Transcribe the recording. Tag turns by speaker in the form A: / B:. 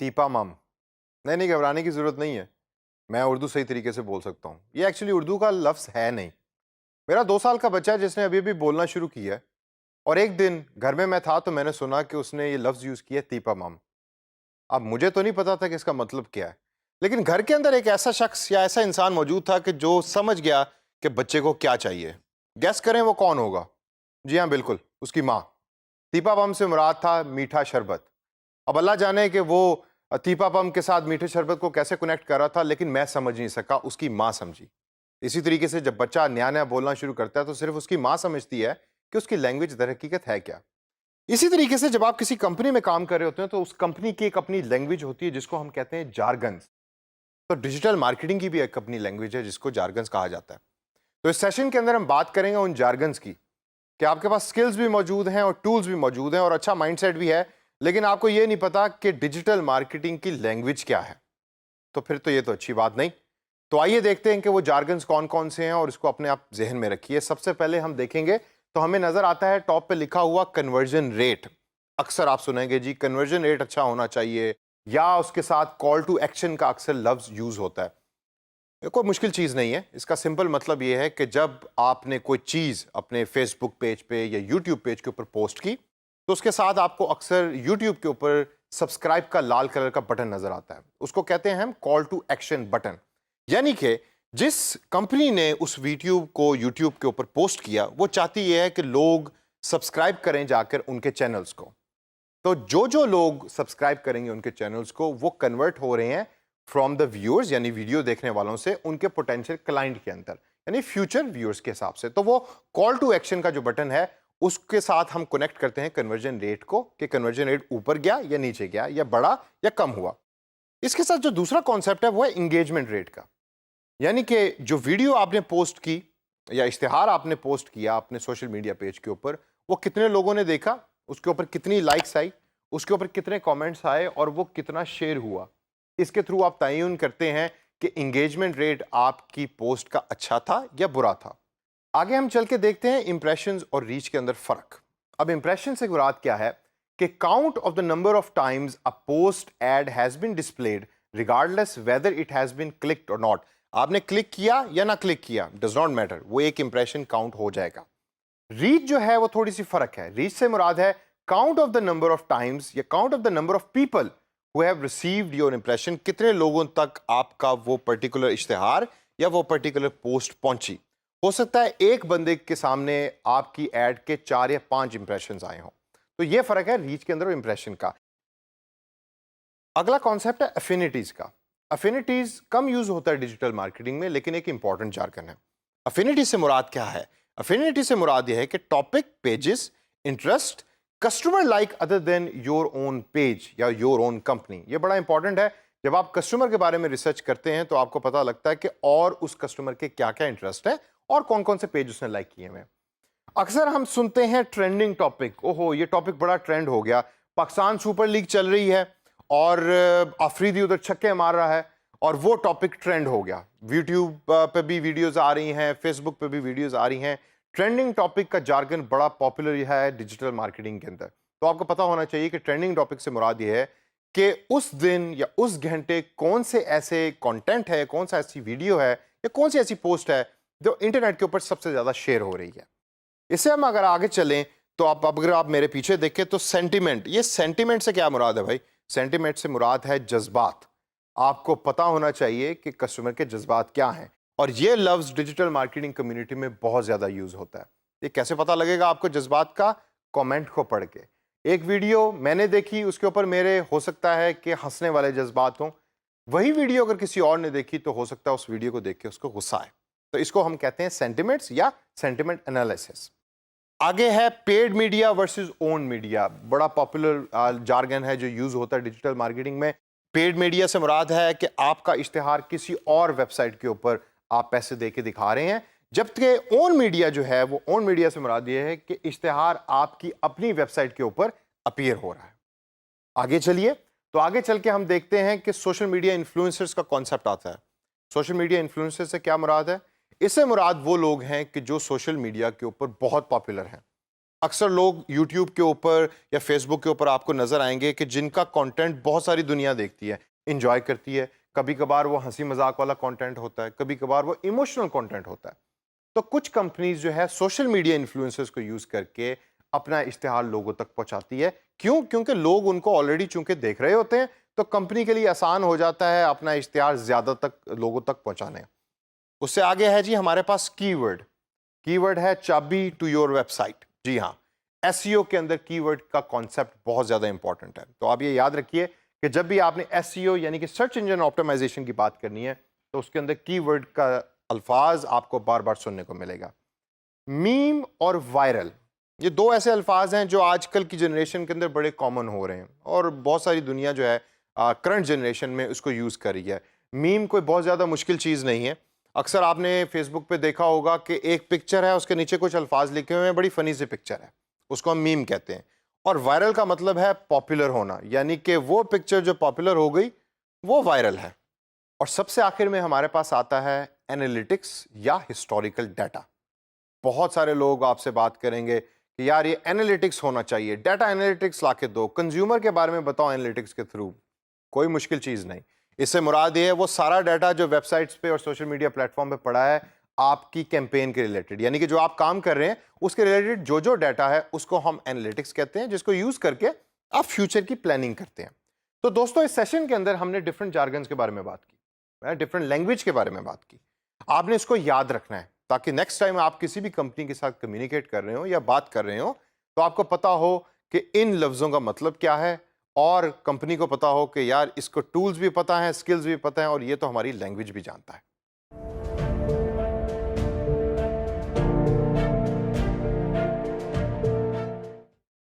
A: टीपा मम। नहीं, घबराने की ज़रूरत नहीं है। मैं उर्दू सही तरीके से बोल सकता हूँ। ये एक्चुअली उर्दू का लफ्ज़ है नहीं। मेरा 2 साल का बच्चा है जिसने अभी-अभी बोलना शुरू किया है और एक दिन घर में मैं था तो मैंने सुना कि उसने ये लफ्ज़ यूज़ किया टीपा मम। अब मुझे तो नहीं पता था कि इसका मतलब क्या है। लेकिन घर के अंदर एक ऐसा शख्स या ऐसा इंसान मौजूद था कि जो समझ गया कि बच्चे को क्या चाहिए। गेस करें वो कौन होगा? जी हाँ, बिल्कुल, उसकी माँ। टीपा मम से मुराद था मीठा शरबत। अब अल्लाह जाने कि वो तीपा पम के साथ मीठे शरबत को कैसे कनेक्ट कर रहा था, लेकिन मैं समझ नहीं सका, उसकी माँ समझी। इसी तरीके से जब बच्चा नया-नया बोलना शुरू करता है तो सिर्फ उसकी माँ समझती है कि उसकी लैंग्वेज दर हकीकत है क्या। इसी तरीके से जब आप किसी कंपनी में काम कर रहे होते हैं तो उस कंपनी की एक अपनी लैंग्वेज होती है जिसको हम कहते हैं जार्गन्स। तो डिजिटल मार्केटिंग की भी एक अपनी लैंग्वेज है जिसको जार्गन्स कहा जाता है। तो इस सेशन के अंदर हम बात करेंगे उन जार्गन्स की कि आपके पास स्किल्स भी मौजूद हैं और टूल्स भी मौजूद हैं और अच्छा माइंडसेट भी है, लेकिन आपको ये नहीं पता कि डिजिटल मार्केटिंग की लैंग्वेज क्या है। तो फिर तो ये तो अच्छी बात नहीं। तो आइए देखते हैं कि वो जार्गन्स कौन-कौन से हैं और इसको अपने आप ज़हन में रखिए। सबसे पहले हम देखेंगे तो हमें नज़र आता है टॉप पे लिखा हुआ कन्वर्जन रेट। अक्सर आप सुनेंगे जी कन्वर्जन रेट अच्छा होना चाहिए या उसके साथ कॉल टू एक्शन का अक्सर लफ्ज़ यूज़ होता है। ये कोई मुश्किल चीज़ नहीं है। इसका सिंपल मतलब ये है कि जब आपने कोई चीज़ अपने फेसबुक पेज पे या यूट्यूब पेज के ऊपर पोस्ट की, तो उसके साथ आपको अक्सर यूट्यूब के ऊपर सब्सक्राइब का लाल कलर का बटन नज़र आता है। उसको कहते हैं हम कॉल टू एक्शन बटन। यानी कि जिस कंपनी ने उस वीडियो को यूट्यूब के ऊपर पोस्ट किया, वो चाहती ये है कि लोग सब्सक्राइब करें जाकर उनके चैनल्स को। तो जो लोग सब्सक्राइब करेंगे उनके चैनल्स को, वो कन्वर्ट हो रहे हैं फ्रॉम द व्यूअर्स यानी वीडियो देखने वालों से उनके पोटेंशियल क्लाइंट के अंदर, यानी फ्यूचर व्यूअर्स के हिसाब से। तो वो कॉल टू एक्शन का जो बटन है उसके साथ हम कनेक्ट करते हैं कन्वर्जन रेट को कि कन्वर्जन रेट ऊपर गया या नीचे गया या बढ़ा या कम हुआ। इसके साथ जो दूसरा कॉन्सेप्ट है वो है इंगेजमेंट रेट का। यानी कि जो वीडियो आपने पोस्ट की या इश्तिहार आपने पोस्ट किया अपने सोशल मीडिया पेज के ऊपर, वो कितने लोगों ने देखा, उसके ऊपर कितनी लाइक्स आई, उसके ऊपर कितने कमेंट्स आए और वो कितना शेयर हुआ। इसके थ्रू आप तयन करते हैं कि इंगेजमेंट रेट आपकी पोस्ट का अच्छा था या बुरा था। आगे हम चल के देखते हैं इंप्रेशंस और रीच के अंदर फर्क। अब इंप्रेशन से मुराद क्या है कि count of the number of times a post ad has been displayed regardless whether it has been clicked और नॉट। आपने क्लिक किया या ना क्लिक किया, डज नॉट मैटर, वो एक इंप्रेशन काउंट हो जाएगा। रीच जो है वो थोड़ी सी फर्क है। रीच से मुराद है count of the number of times या count of the number of people who have received your impression. कितने लोगों तक आपका वो पर्टिकुलर इश्तिहार या वो पर्टिकुलर पोस्ट पहुंची। हो सकता है एक बंदे के सामने आपकी एड के 4 या 5 इंप्रेशंस आए हों। तो ये फर्क है रीच के अंदर और इंप्रेशन का। अगला कॉन्सेप्ट है अफिनिटीज का। अफिनिटीज कम यूज होता है डिजिटल मार्केटिंग में, लेकिन एक इंपॉर्टेंट जार्गन है। अफिनिटी से मुराद क्या है? अफिनिटी से मुराद यह है कि topic, pages, interest, customer like other than your own page या योर ओन कंपनी। ये बड़ा इंपॉर्टेंट है। जब आप कस्टमर के बारे में रिसर्च करते हैं तो आपको पता लगता है कि और उस कस्टमर के क्या क्या इंटरेस्ट है और कौन कौन से पेज उसने लाइक किए हुए हैं। अक्सर हम सुनते हैं ट्रेंडिंग टॉपिक, ओहो ये टॉपिक बड़ा ट्रेंड हो गया, पाकिस्तान सुपर लीग चल रही है और अफरीदी उधर छक्के मार रहा है और वो टॉपिक ट्रेंड हो गया। यूट्यूब पे भी वीडियोस आ रही हैं, फेसबुक पे भी वीडियोस आ रही हैं। ट्रेंडिंग टॉपिक का जार्गन बड़ा पॉपुलर है डिजिटल मार्केटिंग के अंदर। तो आपको पता होना चाहिए कि ट्रेंडिंग टॉपिक से मुराद ये है कि उस दिन या उस घंटे कौन से ऐसे कंटेंट है, कौन सा ऐसी वीडियो है या कौन सी ऐसी पोस्ट है जो इंटरनेट के ऊपर सबसे ज़्यादा शेयर हो रही है। इससे हम अगर आगे चलें तो अगर आप मेरे पीछे देखें तो सेंटिमेंट, ये सेंटिमेंट से क्या मुराद है भाई? सेंटिमेंट से मुराद है जज्बात। आपको पता होना चाहिए कि कस्टमर के जज्बात क्या हैं और ये लफ्ज़ डिजिटल मार्केटिंग कम्युनिटी में बहुत ज़्यादा यूज़ होता है। ये कैसे पता लगेगा आपको जज्बात का? कमेंट को पढ़ के। एक वीडियो मैंने देखी, उसके ऊपर मेरे हो सकता है कि हंसने वाले जज्बात हों। वही वीडियो अगर किसी और ने देखी तो हो सकता है उस वीडियो को देख के उसको गुस्सा आए। तो इसको हम कहते हैं सेंटिमेंट्स या सेंटिमेंट एनालिसिस। आगे है paid media versus own media. बड़ा पॉपुलर जार्गन है जो यूज होता है डिजिटल मार्केटिंग में। पेड मीडिया से मुराद है कि आपका इश्तिहार किसी और वेबसाइट के ऊपर आप पैसे दे के दिखा रहे हैं, जबकि ओन मीडिया जो है वो ओन मीडिया से मुराद ये है कि इश्तिहार आपकी अपनी वेबसाइट के ऊपर अपीयर हो रहा है। आगे चलिए तो आगे चल के हम देखते हैं कि सोशल मीडिया इन्फ्लुएंसर्स का कॉन्सेप्ट आता है। सोशल मीडिया इन्फ्लुएंसर से क्या मुराद है? इससे मुराद वो लोग हैं कि जो सोशल मीडिया के ऊपर बहुत पॉपुलर हैं। अक्सर लोग यूट्यूब के ऊपर या फेसबुक के ऊपर आपको नजर आएंगे कि जिनका कंटेंट बहुत सारी दुनिया देखती है, इंजॉय करती है। कभी कभार वो हंसी मजाक वाला कंटेंट होता है, कभी कभार वो इमोशनल कंटेंट होता है। तो कुछ कंपनीज जो है सोशल मीडिया इन्फ्लुएंसर्स को यूज करके अपना इश्तिहार लोगों तक पहुंचाती है। क्यों? क्योंकि लोग उनको ऑलरेडी चूंकि देख रहे होते हैं, तो कंपनी के लिए आसान हो जाता है अपना इश्तिहार ज्यादा तक लोगों तक पहुंचाने। उससे आगे है जी हमारे पास कीवर्ड। कीवर्ड है चाबी टू योर वेबसाइट। जी हाँ, एसईओ के अंदर कीवर्ड का कॉन्सेप्ट बहुत ज्यादा इंपॉर्टेंट है। तो आप ये याद रखिए कि जब भी आपने एसईओ यानी कि सर्च इंजन ऑप्टिमाइजेशन की बात करनी है, तो उसके अंदर कीवर्ड का अल्फाज आपको बार बार सुनने को मिलेगा। मीम और वायरल, ये दो ऐसे अल्फाज हैं जो आजकल की जनरेशन के अंदर बड़े कॉमन हो रहे हैं और बहुत सारी दुनिया जो है करंट जनरेशन में उसको यूज़ कर रही है। मीम कोई बहुत ज़्यादा मुश्किल चीज़ नहीं है। अक्सर आपने फेसबुक पे देखा होगा कि एक पिक्चर है, उसके नीचे कुछ अल्फाज लिखे हुए हैं, बड़ी फ़नी सी पिक्चर है, उसको हम मीम कहते हैं। और वायरल का मतलब है पॉपुलर होना, यानी कि वो पिक्चर जो पॉपुलर हो गई वो वायरल है। और सबसे आखिर में हमारे पास आता है एनालिटिक्स या हिस्टोरिकल डाटा। बहुत सारे लोग आपसे बात करेंगे कि यार ये एनालिटिक्स होना चाहिए, डाटा एनालिटिक्स लाके दो, कंज्यूमर के बारे में बताओ एनालिटिक्स के थ्रू। कोई मुश्किल चीज़ नहीं। इससे मुराद ये है वो सारा डाटा जो वेबसाइट्स पे और सोशल मीडिया प्लेटफॉर्म पे पड़ा है आपकी कैंपेन के रिलेटेड, यानी कि जो आप काम कर रहे हैं उसके रिलेटेड जो जो डाटा है उसको हम एनालिटिक्स कहते हैं, जिसको यूज़ करके आप फ्यूचर की प्लानिंग करते हैं। तो दोस्तों, इस सेशन के अंदर हमने डिफरेंट जार्गन्स के बारे में बात की, डिफरेंट लैंग्वेज के बारे में बात की। आपने इसको याद रखना है ताकि नेक्स्ट टाइम आप किसी भी कंपनी के साथ कम्युनिकेट कर रहे हो या बात कर रहे हो तो आपको पता हो कि इन लफ्ज़ों का मतलब क्या है, और कंपनी को पता हो कि यार इसको टूल्स भी पता है, स्किल्स भी पता है, और ये तो हमारी लैंग्वेज भी जानता है।